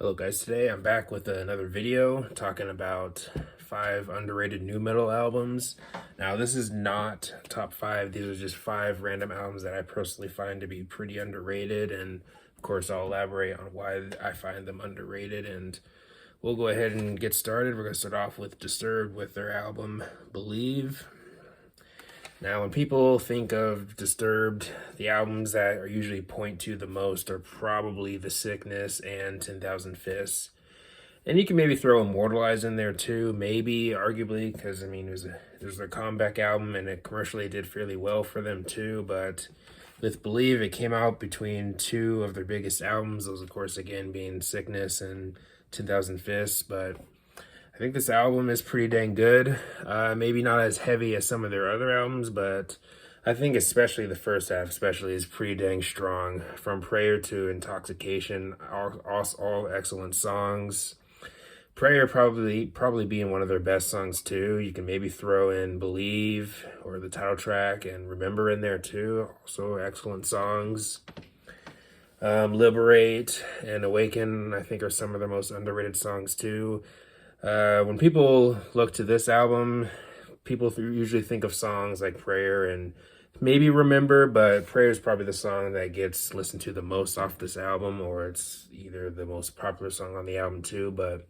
Hello guys, today I'm back with another video talking about 5 underrated nu metal albums. Now this is not top 5, these are just 5 random albums that I personally find to be pretty underrated, and of course I'll elaborate on why I find them underrated, and we'll go ahead and get started. We're going to start off with Disturbed with their album Believe. Now, when people think of Disturbed, the albums that are usually point to the most are probably The Sickness and 10,000 Fists. And you can maybe throw Immortalized in there too, maybe, arguably, because, I mean, it was their comeback album and it commercially did fairly well for them too. But with Believe, it came out between 2 of their biggest albums, those, of course, again, being Sickness and 10,000 Fists. But I think this album is pretty dang good. Maybe not as heavy as some of their other albums, but I think especially the first half especially is pretty dang strong. From Prayer to Intoxication, all excellent songs. Prayer probably being one of their best songs too. You can maybe throw in Believe or the title track and Remember in there too. Also excellent songs. Liberate and Awaken, I think, are some of the most underrated songs too. When people look to this album, people usually think of songs like Prayer and maybe Remember, but Prayer is probably the song that gets listened to the most off this album, or it's either the most popular song on the album too. But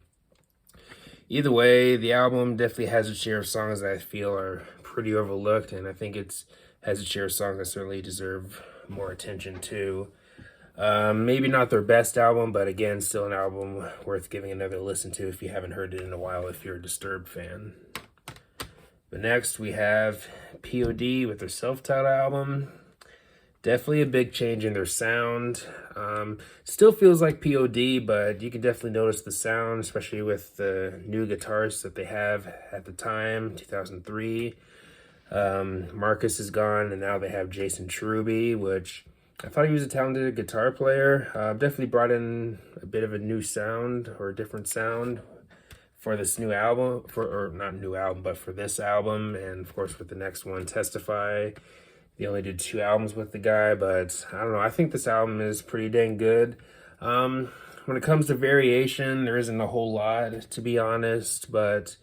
either way, the album definitely has its share of songs that I feel are pretty overlooked, and I think it has its share of songs that certainly deserve more attention too. Maybe not their best album, but again, still an album worth giving another listen to if you haven't heard it in a while, if you're a Disturbed fan. But next we have POD with their self-titled album. Definitely a big change in their sound. Still feels like POD, but you can definitely notice the sound, especially with the new guitarists that they have at the time, 2003. Marcus is gone, and now they have Jason Cherubi, which I thought he was a talented guitar player. Definitely brought in a bit of a new sound, or a different sound for this new album, or not new album, but for this album, and of course with the next one, Testify. They only did 2 albums with the guy, but I don't know. I think this album is pretty dang good. When it comes to variation, there isn't a whole lot, to be honest, but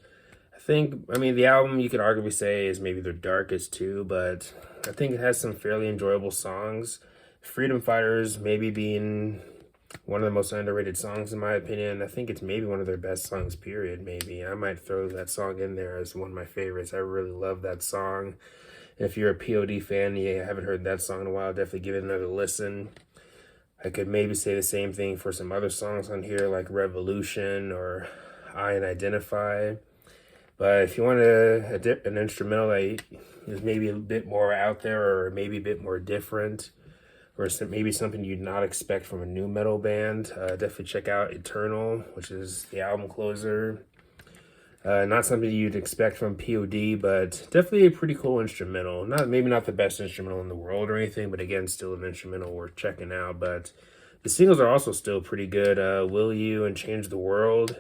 I mean, the album you could arguably say is maybe their darkest too, but I think it has some fairly enjoyable songs. Freedom Fighters maybe being one of the most underrated songs in my opinion. I think it's maybe one of their best songs, period, maybe. I might throw that song in there as one of my favorites. I really love that song. If you're a POD fan and you haven't heard that song in a while, definitely give it another listen. I could maybe say the same thing for some other songs on here like Revolution or I and Identify. But if you want an instrumental that is maybe a bit more out there or maybe a bit more different, or maybe something you'd not expect from a nu metal band, definitely check out Eternal, which is the album closer. Not something you'd expect from POD, but definitely a pretty cool instrumental. Maybe not the best instrumental in the world or anything, but again, still an instrumental worth checking out. But the singles are also still pretty good. Will You and Change the World.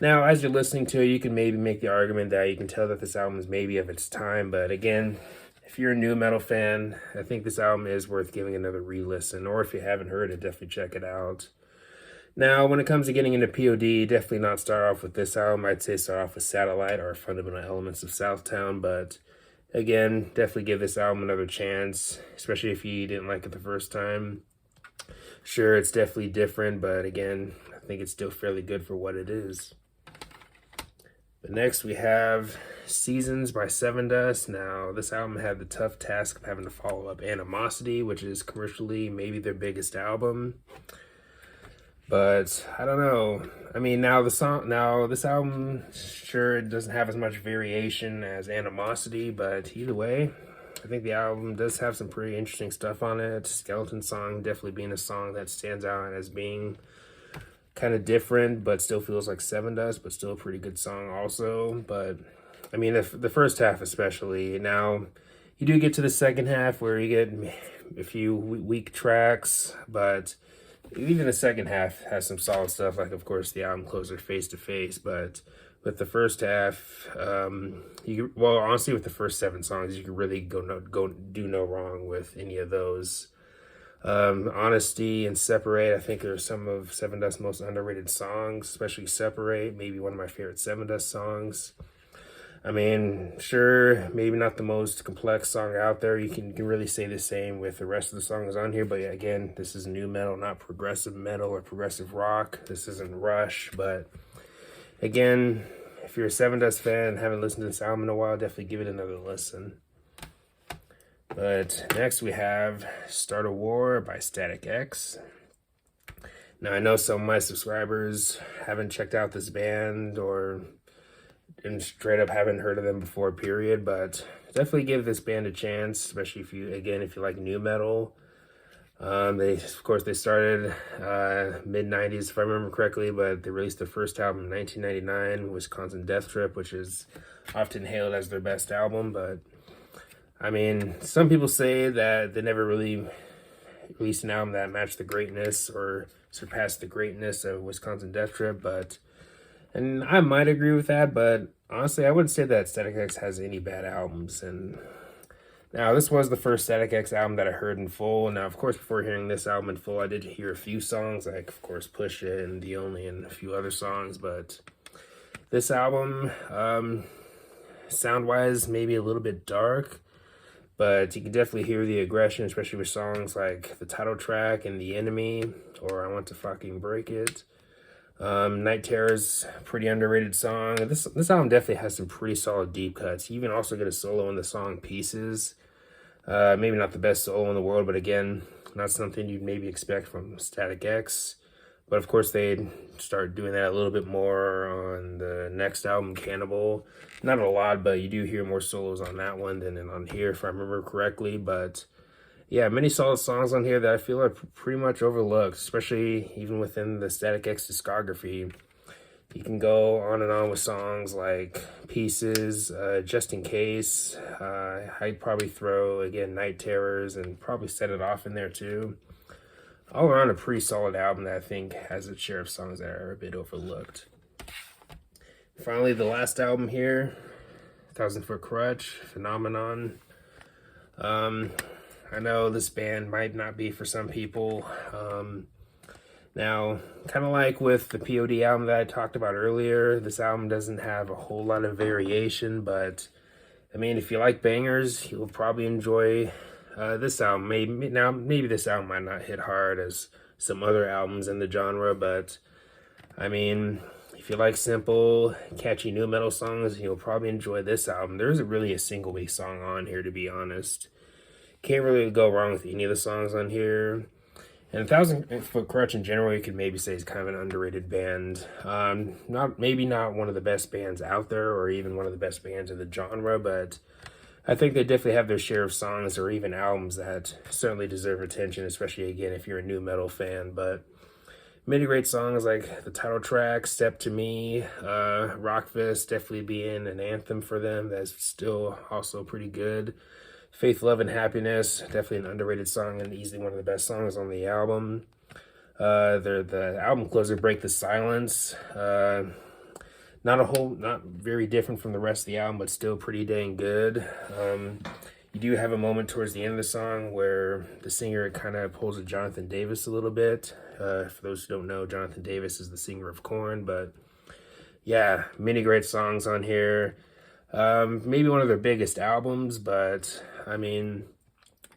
Now, as you're listening to it, you can maybe make the argument that you can tell that this album is maybe of its time, but again, if you're a nu metal fan, I think this album is worth giving another re-listen, or if you haven't heard it, definitely check it out. Now, when it comes to getting into POD, definitely not start off with this album. I'd say start off with Satellite or Fundamental Elements of Southtown, but again, definitely give this album another chance, especially if you didn't like it the first time. Sure, it's definitely different, but again, I think it's still fairly good for what it is. But next we have Seasons by Sevendust. Now, this album had the tough task of having to follow up Animosity, which is commercially maybe their biggest album. But I don't know. I mean, this album, sure, it doesn't have as much variation as Animosity, but either way, I think the album does have some pretty interesting stuff on it. Skeleton Song definitely being a song that stands out as being kind of different, but still feels like Sevendust, but still a pretty good song also. But I mean, the first half especially. Now, you do get to the second half where you get a few weak tracks, but even the second half has some solid stuff, like, of course, the album closer, Face to Face. But with the first half, honestly, with the first 7 songs, you could really go do no wrong with any of those. Honesty and Separate, I think, are some of Sevendust's most underrated songs, especially Separate, maybe one of my favorite Sevendust songs. I mean, sure, maybe not the most complex song out there. You can really say the same with the rest of the songs on here, but again, this is new metal, not progressive metal or progressive rock. This isn't Rush, but again, if you're a Sevendust fan and haven't listened to this album in a while, definitely give it another listen. But next we have Start a War by Static X. Now I know some of my subscribers haven't checked out this band or straight up haven't heard of them before, period, but definitely give this band a chance, especially if you like new metal. They started mid-90s if I remember correctly, but they released their first album in 1999, Wisconsin Death Trip, which is often hailed as their best album, but I mean, some people say that they never really released an album that matched the greatness or surpassed the greatness of Wisconsin Death Trip, and I might agree with that, but honestly, I wouldn't say that Static X has any bad albums. And now, this was the first Static X album that I heard in full. Now, of course, before hearing this album in full, I did hear a few songs, like, of course, Push It and The Only and a few other songs, but this album, sound-wise, maybe a little bit dark, but you can definitely hear the aggression, especially with songs like the title track and The Enemy, or I Want to Fucking Break It. Night Terror's a pretty underrated song. This album definitely has some pretty solid deep cuts. You even also get a solo in the song Pieces. Maybe not the best solo in the world, but again, not something you'd maybe expect from Static X. But of course, they start doing that a little bit more on the next album, Cannibal. Not a lot, but you do hear more solos on that one than on here, if I remember correctly. But yeah, many solid songs on here that I feel are pretty much overlooked, especially even within the Static X discography. You can go on and on with songs like Pieces, Just in Case. I'd probably throw, again, Night Terrors and probably Set It Off in there too. All around a pretty solid album that I think has its share of songs that are a bit overlooked. Finally, the last album here, 1,000 Foot Krutch, Phenomenon. I know this band might not be for some people. Now, kind of like with the POD album that I talked about earlier, this album doesn't have a whole lot of variation, but I mean, if you like bangers, you'll probably enjoy this album. Maybe this album might not hit hard as some other albums in the genre, but I mean, if you like simple, catchy new metal songs, you'll probably enjoy this album. There isn't really a single weak song on here, to be honest. Can't really go wrong with any of the songs on here. And 1,000 Foot Krutch in general, you could maybe say is kind of an underrated band. Maybe not one of the best bands out there, or even one of the best bands in the genre, but I think they definitely have their share of songs or even albums that certainly deserve attention, especially, again, if you're a new metal fan. But many great songs like the title track, Step to Me, Rockfist definitely being an anthem for them. That's still also pretty good. Faith, Love, and Happiness, definitely an underrated song and easily one of the best songs on the album. The album closer, Break the Silence. Not very different from the rest of the album, but still pretty dang good. You do have a moment towards the end of the song where the singer kind of pulls a Jonathan Davis a little bit. For those who don't know, Jonathan Davis is the singer of Korn, but yeah, many great songs on here. Maybe one of their biggest albums, but I mean,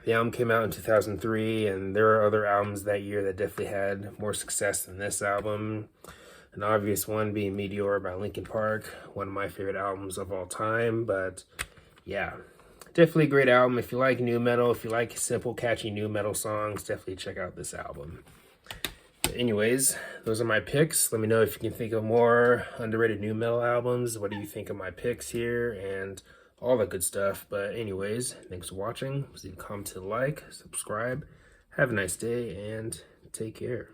the album came out in 2003, and there are other albums that year that definitely had more success than this album. An obvious one being Meteor by Linkin Park, one of my favorite albums of all time. But yeah, definitely a great album. If you like new metal, if you like simple, catchy new metal songs, definitely check out this album. But anyways, those are my picks. Let me know if you can think of more underrated new metal albums. What do you think of my picks here and all that good stuff? But anyways, thanks for watching. Leave a comment to like, subscribe. Have a nice day and take care.